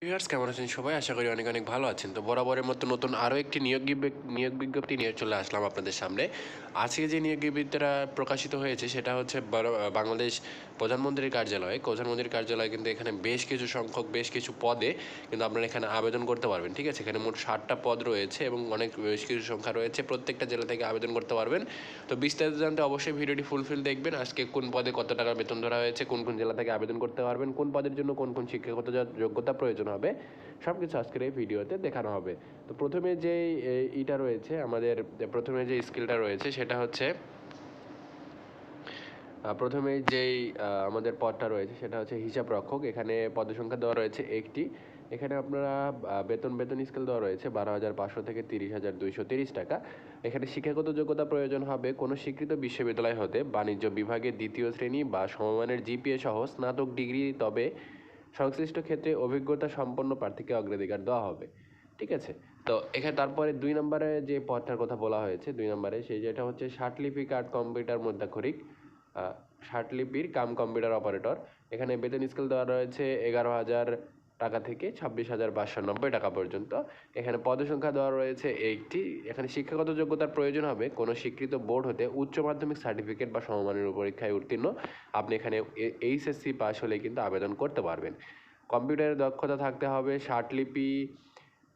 Viewers কেমন আছেন সবাই? আশা করি অনেক অনেক ভালো আছেন। তো বরাবরের মতো নতুন আরও একটি নিয়োগ বিজ্ঞপ্তি নিয়ে চলে আসলাম আপনাদের সামনে। আজকে যে নিয়োগ বিজ্ঞপ্তিটা প্রকাশিত হয়েছে সেটা হচ্ছে বাংলাদেশ প্রধানমন্ত্রীর কার্যালয়ে। প্রধানমন্ত্রীর কার্যালয়ে কিন্তু এখানে বেশ কিছু পদে কিন্তু আপনারা এখানে আবেদন করতে পারবেন। ঠিক আছে? এখানে মোট 60টা পদ রয়েছে এবং বেশ কিছু সংখ্যা রয়েছে। প্রত্যেকটা জেলা থেকে আবেদন করতে পারবেন। তো বিস্তারিত জানতে অবশ্যই ভিডিওটি ফুলফিল দেখবেন। আজকে কোন পদে কত টাকা বেতন ধরা হয়েছে, কোন কোন জেলা থেকে আবেদন করতে পারবেন, কোন পদের জন্য কোন কোন শিক্ষাগত যোগ্যতা প্রয়োজন হবে, সব কিছু আজকের এই ভিডিওতে দেখানো হবে। তো প্রথমে যেই ইটা রয়েছে, আমাদের প্রথমে যে স্কিলটা রয়েছে সেটা হচ্ছে প্রথমে যেই আমাদের পদটা রয়েছে সেটা হচ্ছে হিসাব রক্ষক। এখানে পদসংখ্যা দেওয়া রয়েছে একটি। এখানে আপনারা বেতন স্কেল দেওয়া রয়েছে 12,500 থেকে 30,230 টাকা। এখানে শিক্ষাগত যোগ্যতা প্রয়োজন হবে কোনো স্বীকৃত বিশ্ববিদ্যালয় হতে বাণিজ্য বিভাগে 2য় শ্রেণী বা সমমানের জিপিএ সহ স্নাতক ডিগ্রি, তবে সংশ্লিষ্ট ক্ষেত্রে অভিজ্ঞতা সম্পন্ন প্রার্থীকে অগ্রাধিকার দেওয়া হবে। ঠিক আছে? তো এখানে তারপরে 2 নম্বরে যে পদটার কথা বলা হয়েছে, 2 নম্বরে সেই যেটা হচ্ছে ষাটলিপি কার্ড কম্পিউটার মধ্যাক্ষরিক, ষাটলিপির কম্পিউটার অপারেটর। এখানে বেতন স্কেল দেওয়া রয়েছে 11,000 টাকা থেকে 26,590 টাকা পর্যন্ত। এখানে পদসংখ্যা দেওয়া রয়েছে একটি। এখানে শিক্ষাগত যোগ্যতার প্রয়োজন হবে কোনো স্বীকৃত বোর্ড হতে উচ্চ মাধ্যমিক সার্টিফিকেট বা সমমানের পরীক্ষায় উত্তীর্ণ। আপনি এখানে এইচএসসি পাস হলে কিন্তু আবেদন করতে পারবেন। কম্পিউটারের দক্ষতা থাকতে হবে ষাটলিপি,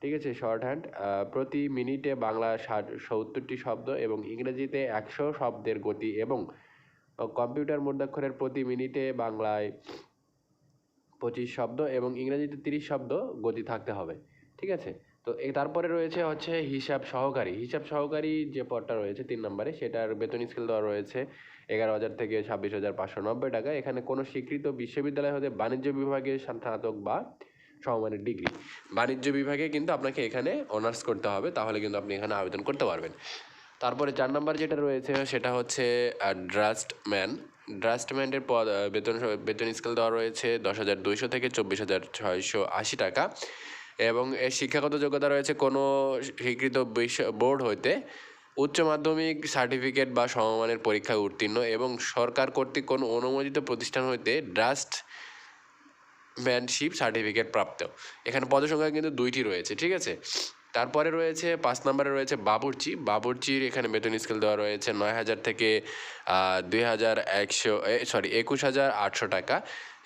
ঠিক আছে, শর্ট হ্যান্ড, প্রতি মিনিটে বাংলা 70টি শব্দ এবং ইংরেজিতে 100 শব্দের গতি, এবং কম্পিউটার মধ্যাক্ষরের প্রতি মিনিটে বাংলায় 25 শব্দ এবং ইংরেজিতে 30 শব্দ গতি থাকতে হবে। ঠিক আছে? তো তারপরে রয়েছে হচ্ছে হিসাব সহকারী যে পদটা রয়েছে 3 নম্বরে, সেটার বেতন স্কেল দেওয়া রয়েছে 11,000 থেকে 26,590 টাকা। এখানে কোনো স্বীকৃত বিশ্ববিদ্যালয় হতে বাণিজ্য বিভাগে স্নাতক বা সমমানের ডিগ্রি। বাণিজ্য বিভাগে কিন্তু আপনাকে এখানে অনার্স করতে হবে, তাহলে কিন্তু আপনি এখানে আবেদন করতে পারবেন। তারপরে 4 নম্বর যেটা রয়েছে সেটা হচ্ছে ড্রাফটম্যানের পদ। বেতন স্কেল দেওয়া রয়েছে 10,200 থেকে 24,680 টাকা এবং এর শিক্ষাগত যোগ্যতা রয়েছে কোনো স্বীকৃত বোর্ড হইতে উচ্চ মাধ্যমিক সার্টিফিকেট বা সমমানের পরীক্ষায় উত্তীর্ণ এবং সরকার কর্তৃক কোনো অনুমোদিত প্রতিষ্ঠান হইতে ড্রাফটম্যানশিপ সার্টিফিকেট প্রাপ্ত। এখানে পদসংখ্যা কিন্তু 2টি রয়েছে। ঠিক আছে? তারপরে রয়েছে 5 নম্বরে রয়েছে বাবুর্চির। এখানে বেতন স্কেল দেওয়া রয়েছে 9,000 থেকে 21,800 টাকা।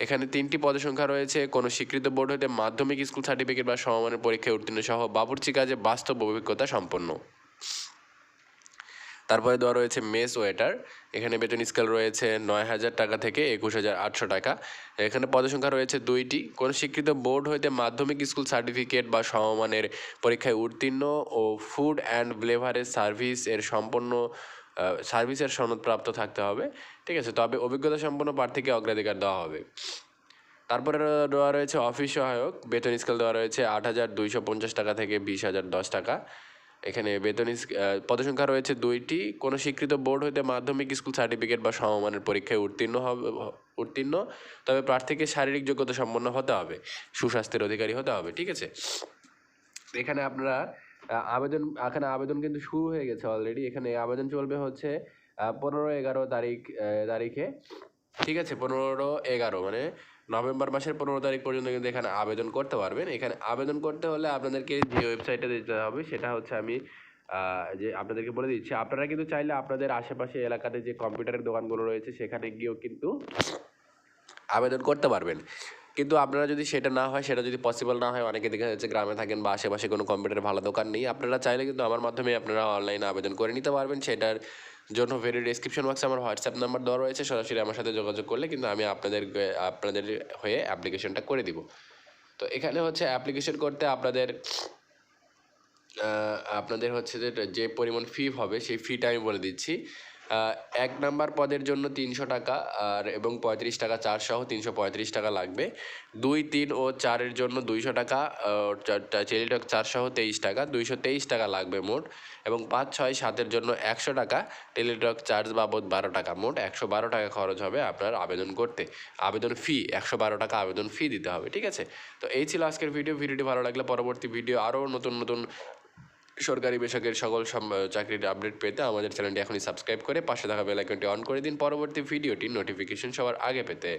এখানে 3টি পদসংখ্যা রয়েছে কোনো স্বীকৃত বোর্ড হতে মাধ্যমিক স্কুল সার্টিফিকেট বা সমমানের পরীক্ষায় উত্তীর্ণ সহ বাবুর্চি কাজে বাস্তব অভিজ্ঞতা সম্পন্ন। তারপরে দেওয়া রয়েছে মেস ওয়েটার। এখানে বেতন স্কেল রয়েছে 9,000 টাকা থেকে 21,800 টাকা। এখানে পদসংখ্যা রয়েছে 2টি। কোনো স্বীকৃত বোর্ড হইতে মাধ্যমিক স্কুল সার্টিফিকেট বা সমমানের পরীক্ষায় উত্তীর্ণ ও ফুড অ্যান্ড বেভারেজ সার্ভিসের সনদপ্রাপ্ত থাকতে হবে। ঠিক আছে? তবে অভিজ্ঞতা সম্পন্ন প্রার্থীকে অগ্রাধিকার দেওয়া হবে। তারপরে দেওয়া রয়েছে অফিস সহায়ক। বেতন স্কেল দেওয়া রয়েছে 8,250 টাকা থেকে 20,010 টাকা। এখানে পদসংখ্যা রয়েছে 2টি। কোনো স্বীকৃত বোর্ড হতে মাধ্যমিক স্কুল সার্টিফিকেট বা সমমানের পরীক্ষায় উত্তীর্ণ, তবে প্রার্থীকে শারীরিক যোগ্যতা সম্পন্ন হতে হবে, সুস্বাস্থ্যের অধিকারী হতে হবে। ঠিক আছে? এখানে আপনারা আবেদন কিন্তু শুরু হয়ে গেছে অলরেডি। এখানে আবেদন চলবে হচ্ছে 15/11 তারিখে। ঠিক আছে? 15/11 মানে নভেম্বর মাসের 15 তারিখ পর্যন্ত কিন্তু এখানে আবেদন করতে পারবেন। এখানে আবেদন করতে হলে আপনাদেরকে যে ওয়েবসাইটে যেতে হবে সেটা হচ্ছে আমি যে আপনাদেরকে বলে দিচ্ছি। আপনারা কিন্তু চাইলে আপনাদের আশেপাশে এলাকাতে যে কম্পিউটারের দোকানগুলো রয়েছে সেখানে গিয়েও কিন্তু আবেদন করতে পারবেন। কিন্তু আপনারা যদি সেটা না হয়, সেটা যদি পসিবল না হয়, অনেকে দেখা যাচ্ছে গ্রামে থাকেন বা আশেপাশে কোনো কম্পিউটারের ভালো দোকান নেই, আপনারা চাইলে কিন্তু আমার মাধ্যমে আপনারা অনলাইনে আবেদন করে নিতে পারবেন। সেটার জন্য ভিডিও ডেসক্রিপশন বক্সে আমার হোয়াটসঅ্যাপ নাম্বার দেওয়া রয়েছে। সরাসরি আমার সাথে যোগাযোগ করলে কিন্তু আমি আপনাদের হয়ে অ্যাপ্লিকেশনটা করে দিব। তো এখানে হচ্ছে অ্যাপ্লিকেশন করতে আপনাদের হচ্ছে যে পরিমাণ ফি হবে সেই ফিটা আমি বলে দিচ্ছি। 1 নাম্বার পদের জন্য 300 টাকা এবং 35 টাকা চার্জসহ 335 টাকা লাগবে। 2, 3 ও 4-এর জন্য 200 টাকা, টেলিটক চার্জসহ 23 টাকা, 223 টাকা লাগবে মোট। এবং 5, 6, 7-এর জন্য 100 টাকা, টেলিটক চার্জ বাবদ 12 টাকা, মোট 112 টাকা খরচ হবে আপনার আবেদন করতে। আবেদন ফি 112 টাকা আবেদন ফি দিতে হবে। ঠিক আছে? তো এই ছিল আজকের ভিডিওটি ভালো লাগলে পরবর্তী ভিডিও আরও নতুন সরকারি বেসরকারি সকল চাকরির আপডেট পেতে আমাদের চ্যানেলটি এখনই সাবস্ক্রাইব করে পাশে থাকা বেল আইকনটি অন করে দিন পরবর্তী ভিডিওটি নোটিফিকেশন সবার আগে পেতে।